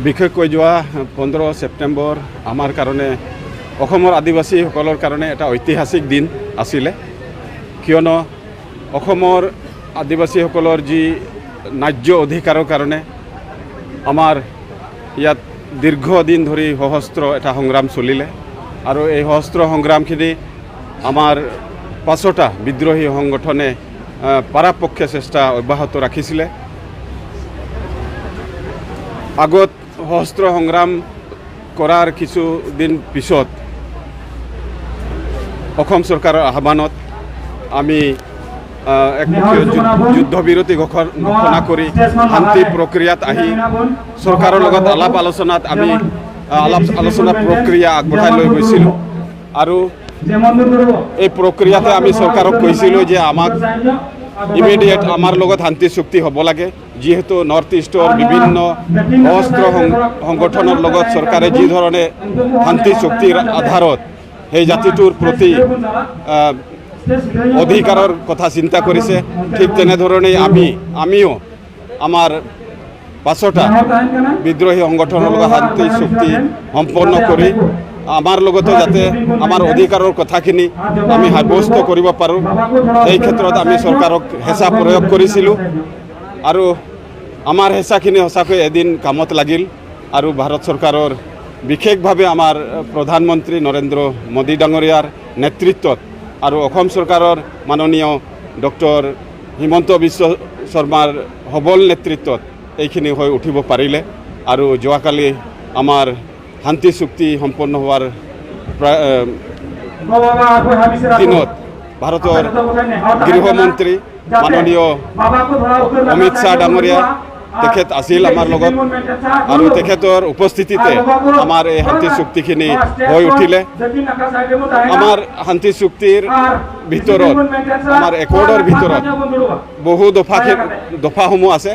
বিশেষকৈ যোৱা 15 ছেপ্টেম্বৰ আমাৰ কাৰণে অসমৰ আদিবাসীসকলৰ কাৰণে এটা ঐতিহাসিক দিন আছিলে, কিয়নো অসমৰ আদিবাসীসকলৰ যি ন্যায্য অধিকাৰৰ কাৰণে আমাৰ ইয়াত দীৰ্ঘদিন ধৰি সহস্ৰ এটা সংগ্ৰাম চলিলে আৰু এই সহস্ৰ সংগ্ৰামখিনি আমাৰ পাঁচটা বিদ্ৰোহী সংগঠনে পৰাপক্ষে চেষ্টা অব্যাহত ৰাখিছিলে। আগত সহস্ৰ সংগ্ৰাম কৰাৰ কিছুদিন পিছত অসম চৰকাৰৰ আহ্বানত আমি এক যুদ্ধবিৰতি ঘোষণা কৰি শান্তি প্ৰক্ৰিয়াত আহি চৰকাৰৰ লগত আলোচনা প্ৰক্ৰিয়া আগবঢ়াই লৈ গৈছিলোঁ আৰু এই প্ৰক্ৰিয়াতে আমি চৰকাৰক কৈছিলোঁ যে আমাক ইমিডিয়েট আমাৰ লগত শান্তি চুক্তি হ'ব লাগে, যিহেতু নৰ্থ ইষ্টৰ বিভিন্ন সশস্ত্ৰ সংগঠনৰ লগত চৰকাৰে যি ধৰণে শান্তি চুক্তিৰ আধাৰত সেই জাতিটোৰ প্ৰতি অধিকাৰৰ কথা চিন্তা কৰিছে, ঠিক তেনেধৰণেই আমিও আমাৰ পাঁচটা বিদ্ৰোহী সংগঠনৰ লগত শান্তি চুক্তি সম্পন্ন কৰি আমাৰ লগতো যাতে আমাৰ অধিকাৰৰ কথাখিনি আমি সাব্যস্ত কৰিব পাৰোঁ, এই ক্ষেত্ৰত আমি চৰকাৰক হেঁচা প্ৰয়োগ কৰিছিলোঁ আৰু আমাৰ হেঁচাখিনি সঁচাকৈ এদিন কামত লাগিল আৰু ভাৰত চৰকাৰৰ বিশেষভাৱে আমাৰ প্ৰধানমন্ত্ৰী নৰেন্দ্ৰ মোদী ডাঙৰীয়াৰ নেতৃত্বত আৰু অসম চৰকাৰৰ মাননীয় ডক্টৰ হিমন্ত বিশ্ব শৰ্মাৰ সবল নেতৃত্বত এইখিনি হৈ উঠিব পাৰিলে আৰু যোৱাকালি আমাৰ শান্তি চুক্তি সম্পন্ন হোৱাৰ দিনত ভাৰতৰ গৃহমন্ত্ৰী মাননীয় অমিত শ্বাহ ডাঙৰীয়া তেখেত আছিল আমাৰ লগত আৰু তেখেতৰ উপস্থিতিতে আমাৰ এই শান্তি চুক্তিখিনি হৈ উঠিলে। আমাৰ শান্তি চুক্তিৰ ভিতৰত আমাৰ একৰ্ডৰ ভিতৰত বহু দফাসমূহ আছে,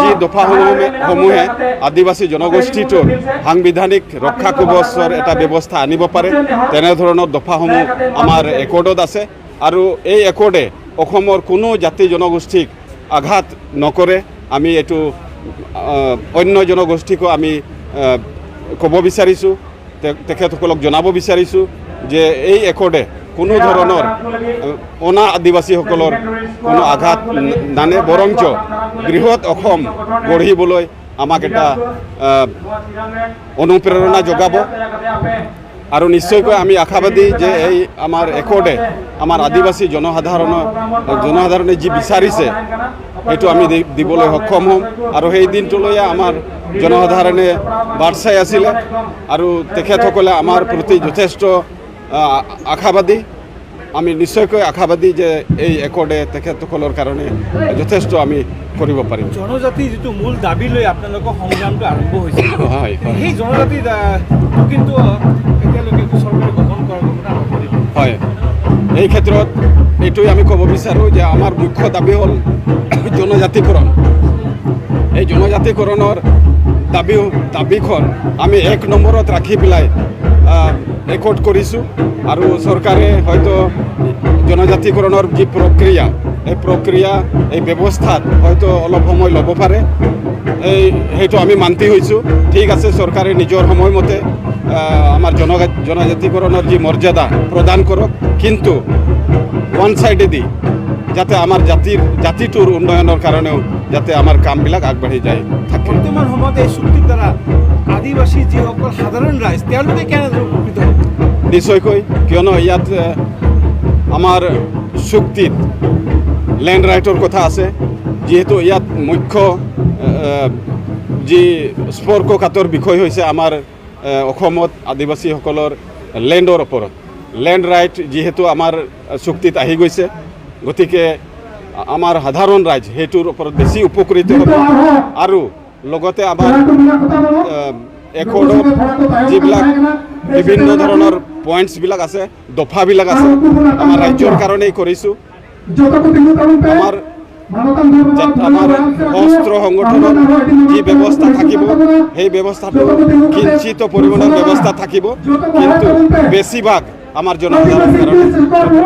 যি দফাসমূহে আদিবাসী জনগোষ্ঠীটোৰ সাংবিধানিক ৰক্ষা কৱচৰ এটা ব্যৱস্থা আনিব পাৰে, তেনেধৰণৰ দফাসমূহ আমাৰ একৰ্ডত আছে আৰু এই একৰ্ডে অসমৰ কোনো জাতি জনগোষ্ঠীক আঘাত নকৰে। আমি এইটো অন্য জনগোষ্ঠীকো আমি ক'ব বিচাৰিছোঁ, তেখেতসকলক জনাব বিচাৰিছোঁ যে এই একৰ্ডে কোনো ধৰণৰ অনা আদিবাসীসকলৰ কোনো আঘাত নানে, বৰঞ্চ বৃহৎ অসম গঢ়িবলৈ আমাক এটা অনুপ্ৰেৰণা যোগাব আৰু নিশ্চয়কৈ আমি আশাবাদী যে এই আমাৰ একৰ্ডে আমাৰ আদিবাসী জনসাধাৰণে যি বিচাৰিছে সেইটো আমি দিবলৈ সক্ষম হ'ম আৰু সেই দিনটোলৈ আমাৰ জনসাধাৰণে বাট চাই আছিলে আৰু তেখেতসকলে আমাৰ প্ৰতি যথেষ্ট আশাবাদী। আমি নিশ্চয়কৈ আশাবাদী যে এই একৰ্ডে তেখেতসকলৰ কাৰণে যথেষ্ট আমি কৰিব পাৰিম। জনজাতি যিটো মূল দাবী লৈ আপোনালোকৰ সংগ্ৰামটো আৰম্ভ হৈছিল, হয় সেই জনজাতি কিন্তু এতিয়ালৈকে চৰকাৰে গঠন কৰাৰ কথা নকৰিব। হয়, এই ক্ষেত্ৰত এইটোৱে আমি ক'ব বিচাৰোঁ যে আমাৰ মুখ্য দাবী হ'ল জনজাতিকৰণ। এই জনজাতিকৰণৰ দাবীখন আমি 1 নম্বৰত ৰাখি পেলাই একৰ্ড কৰিছোঁ আৰু চৰকাৰে হয়তো জনজাতিকৰণৰ যি প্ৰক্ৰিয়া এই ব্যৱস্থাত হয়তো অলপ সময় ল'ব পাৰে, সেইটো আমি মান্তি হৈছোঁ। ঠিক আছে, চৰকাৰে নিজৰ সময়মতে আমাৰ জনজাতিকৰণৰ যি মৰ্যাদা প্ৰদান কৰক, কিন্তু ওৱান ছাইডেদি যাতে আমাৰ জাতিটোৰ উন্নয়নৰ কাৰণেও যাতে আমাৰ কামবিলাক আগবাঢ়ি যায় থাকে। বৰ্তমান সময়ত এই চুক্তিৰ দ্বাৰা আদিবাসী যিসকল সাধাৰণ ৰাইজ তেওঁলোকে কেনেদৰে উপকৃত হ'ব? নিশ্চয়কৈ, কিয়নো ইয়াত আমাৰ চুক্তিত লেণ্ড ৰাইটৰ কথা আছে, যিহেতু ইয়াত মুখ্য যি স্পৰ্শকাতৰ বিষয় হৈছে আমাৰ অসমত আদিবাসীসকলৰ লেণ্ডৰ ওপৰত লেণ্ড ৰাইট যিহেতু আমাৰ চুক্তিত আহি গৈছে, গতিকে আমাৰ সাধাৰণ ৰাইজ সেইটোৰ ওপৰত বেছি উপকৃত হ'ব আৰু লগতে আমাৰ একৰ্ডত যিবিলাক বিভিন্ন ধৰণৰ পইণ্টছবিলাক আছে, দফাবিলাক আছে, আমাৰ ৰাজ্যৰ কাৰণেই কৰিছোঁ। আমাৰ সশস্ত্ৰ সংগঠনৰ যি ব্যৱস্থা থাকিব সেই ব্যৱস্থাটো কিঞ্চিত পৰিমাণৰ ব্যৱস্থা থাকিব, কিন্তু বেছিভাগ আমাৰ জনসাধাৰণৰ কাৰণে